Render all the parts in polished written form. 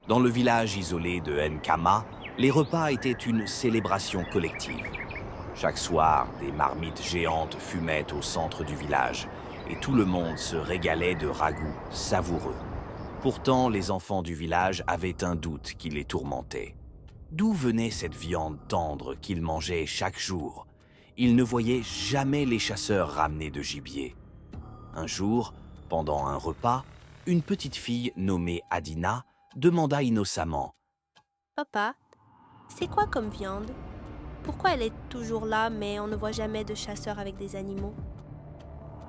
Dans le village isolé de Nkama, les repas étaient une célébration collective. Chaque soir, des marmites géantes fumaient au centre du village et tout le monde se régalait de ragoûts savoureux. Pourtant, les enfants du village avaient un doute qui les tourmentait. D'où venait cette viande tendre qu'ils mangeaient chaque jour? Ils ne voyaient jamais les chasseurs ramener de gibier. Un jour, pendant un repas, une petite fille nommée Adina demanda innocemment. Papa, c'est quoi comme viande? Pourquoi elle est toujours là, mais on ne voit jamais de chasseurs avec des animaux?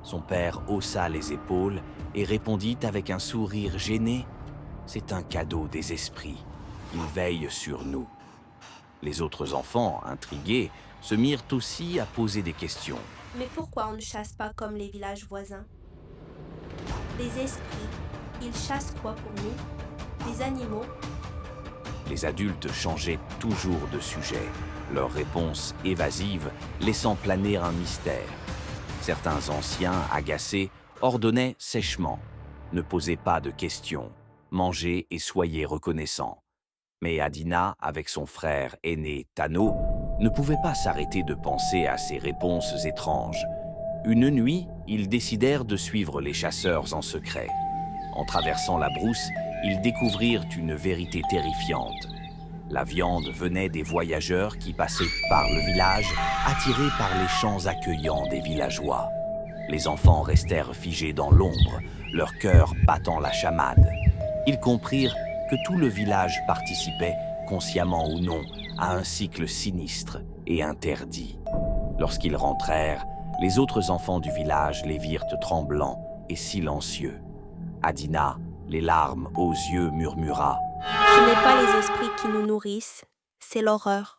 Son père haussa les épaules et répondit avec un sourire gêné. C'est un cadeau des esprits. Ils veillent sur nous. Les autres enfants, intrigués, se mirent aussi à poser des questions. Mais pourquoi on ne chasse pas comme les villages voisins? Les esprits, ils chassent quoi pour nous? Les animaux? Les adultes changeaient toujours de sujet, leurs réponses évasives laissant planer un mystère. Certains anciens, agacés, ordonnaient sèchement. Ne posez pas de questions, mangez et soyez reconnaissants. Mais Adina, avec son frère aîné Tano, ne pouvait pas s'arrêter de penser à ces réponses étranges. Une nuit, ils décidèrent de suivre les chasseurs en secret. En traversant la brousse, ils découvrirent une vérité terrifiante. La viande venait des voyageurs qui passaient par le village, attirés par les chants accueillants des villageois. Les enfants restèrent figés dans l'ombre, leur cœur battant la chamade. Ils comprirent que tout le village participait, consciemment ou non, à un cycle sinistre et interdit. Lorsqu'ils rentrèrent, les autres enfants du village les virent tremblants et silencieux. Adina, les larmes aux yeux, murmura. Ce n'est pas les esprits qui nous nourrissent, c'est l'horreur.